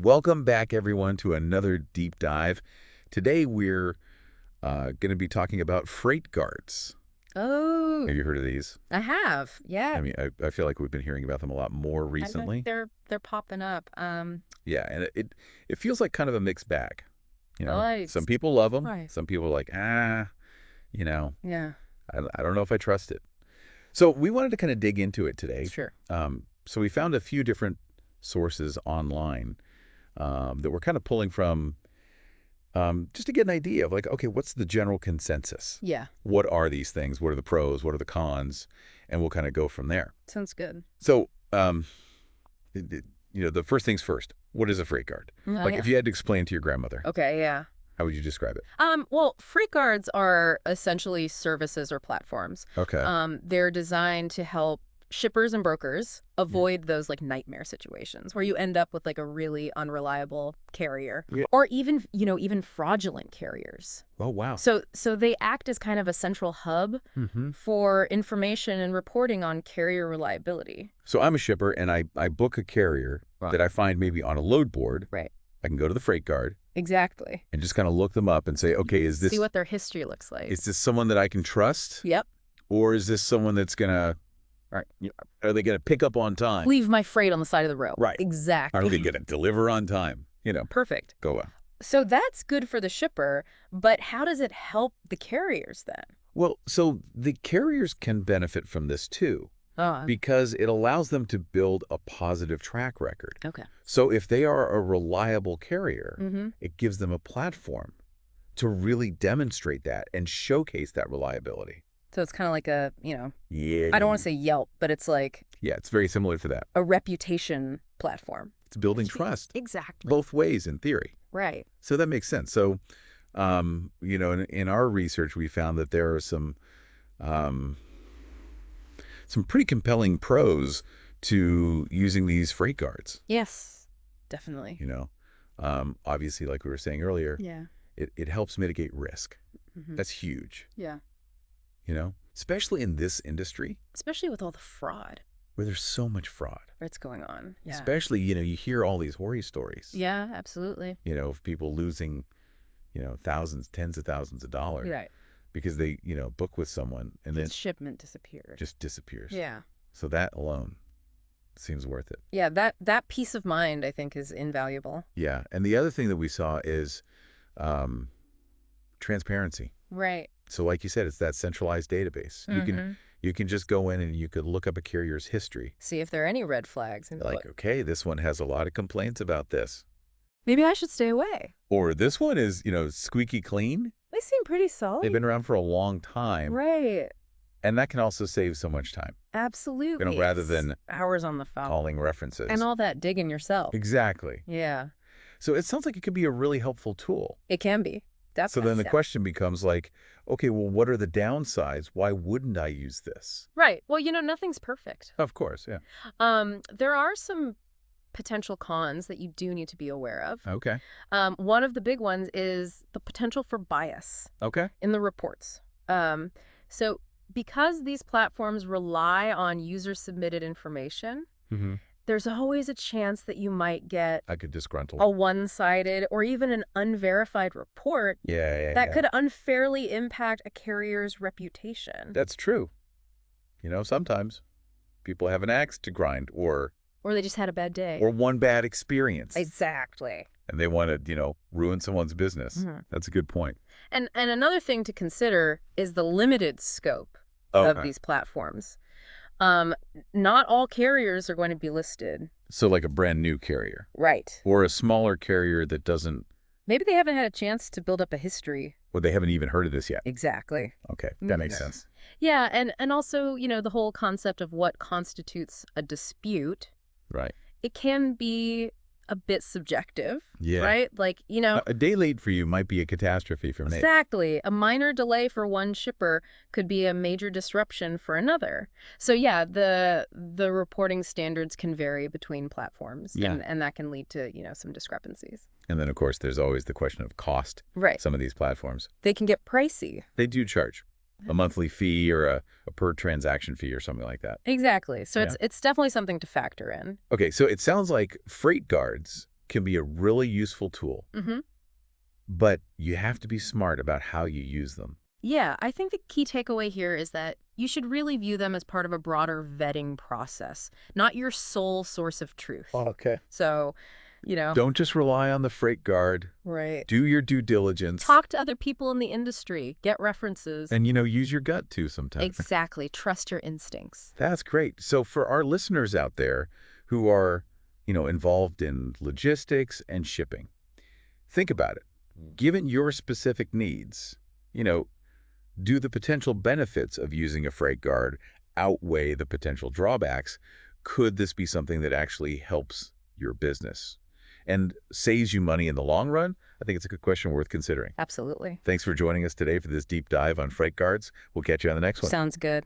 Welcome back, everyone, to another deep dive. Today, we're going to be talking about freight guards. Oh, Have you heard of these? I have. I Yeah. mean, I feel like we've been hearing about them a lot more I know recently. they're popping up. Yeah, and it feels like kind of a mixed bag. Some Right. people love them. Right. Some people are like, you know, Yeah, I don't know if I trust it. So we wanted to kind of dig into it today. sure. So we found a few different sources online that we're kind of pulling from just to get an idea of like, okay, what's the general consensus? Yeah. What are these things? What are the pros? What are the cons? And we'll kind of go from there. Sounds good. So, the first things first, what is a freight guard? Oh, Like yeah. if you had to explain to your grandmother, Okay, yeah. how would you describe it? Well, freight guards are essentially services or platforms. Okay. They're designed to help shippers and brokers avoid those like nightmare situations where you end up with like a really unreliable carrier Yeah. or even fraudulent carriers. Oh, wow. So they act as kind of a central hub Mm-hmm. for information and reporting on carrier reliability. So I'm a shipper and I book a carrier Right. that I find maybe on a load board. Right. I can go to the freight guard Exactly. and just kind of look them up and say, okay, See what their history looks like. is this someone that I can trust? Yep. Or is this someone that's going to, are they going to pick up on time? Leave my freight on the side of the road. Right. Exactly. Are they going to deliver on time? Perfect. Go on. So that's good for the shipper, but how does it help the carriers then? Well, so the carriers can benefit from this too, Oh, because it allows them to build a positive track record. okay. So if they are a reliable carrier, Mm-hmm. it gives them a platform to really demonstrate that and showcase that reliability. So it's kind of like Yeah. I don't want to say Yelp, but it's like Yeah, it's very similar to that. a reputation platform. It's building trust Exactly. both ways in theory. Right. So that makes sense. So, in our research, we found that there are um, some pretty compelling pros to using these freight guards. Yes, definitely. Obviously, like we were saying earlier, Yeah. it helps mitigate risk. Mm-hmm. That's huge, Yeah. especially in this industry Especially with all the fraud where there's so much fraud. that's going on. Yeah. Especially, you hear all these horror stories. Yeah, absolutely. Of people losing, thousands, tens of thousands of dollars Right. because they, book with someone and then His shipment disappeared. just disappears. Yeah. So that alone seems worth it. Yeah, that peace of mind I think is invaluable. Yeah. And the other thing that we saw is transparency. Right. So like you said, it's that centralized database. You can just go in and you could look up a carrier's history. See if there are any red flags and Like, okay, this one has a lot of complaints about this. maybe I should stay away. Or this one is, squeaky clean. They seem pretty solid. They've been around for a long time. Right. And that can also save so much time, Absolutely. rather It's than hours on the phone. calling references. And all that digging yourself. Exactly. Yeah. So it sounds like it could be a really helpful tool. It can be. So then the question becomes like, okay, well, what are the downsides? Why wouldn't I use this? Right. Well, nothing's perfect. Of course, yeah. There are some potential cons that you do need to be aware of. Okay. One of the big ones is the potential for bias Okay. in the reports. So because these platforms rely on user-submitted information, Mm-hmm. there's always a chance that you might get I could disgruntle. a one-sided or even an unverified report Yeah. that could unfairly impact a carrier's reputation. That's true. Sometimes people have an axe to grind or Or they just had a bad day. one bad experience. Exactly. And they want to, ruin someone's business. Mhm. That's a good point. And another thing to consider is the limited scope of these platforms. Not all carriers are going to be listed. So like a brand new carrier Right. or a smaller carrier that doesn't, Maybe they haven't had a chance to build up a history. or they haven't even heard of this yet. Exactly. Okay. That makes Mhm. sense. Yeah, and also, the whole concept of what constitutes a dispute, Right. it can be a bit subjective, Yeah. right? Like, A day late for you might be a catastrophe for me. exactly. A minor delay for one shipper could be a major disruption for another. So yeah, the reporting standards can vary between platforms, Yeah. and that can lead to, some discrepancies. And then, of course, there's always the question of cost. Right. Some of these platforms, They can get pricey. they do charge a monthly fee or a per transaction fee or something like that. Exactly. So Yeah. it's definitely something to factor in. Okay, so it sounds like freight guards can be a really useful tool, Mm-hmm. but you have to be smart about how you use them. Yeah, I think the key takeaway here is that you should really view them as part of a broader vetting process, not your sole source of truth. Okay. So, Don't just rely on the freight guard. right. Do your due diligence. Talk to other people in the industry, get references. And, use your gut too sometimes. Exactly. Trust your instincts. That's great. So for our listeners out there who are, involved in logistics and shipping, think about it. Given your specific needs, do the potential benefits of using a freight guard outweigh the potential drawbacks? Could this be something that actually helps your business and saves you money in the long run? I think it's a good question worth considering. Absolutely. Thanks for joining us today for this deep dive on freight guards. We'll catch you on the next one. Sounds good.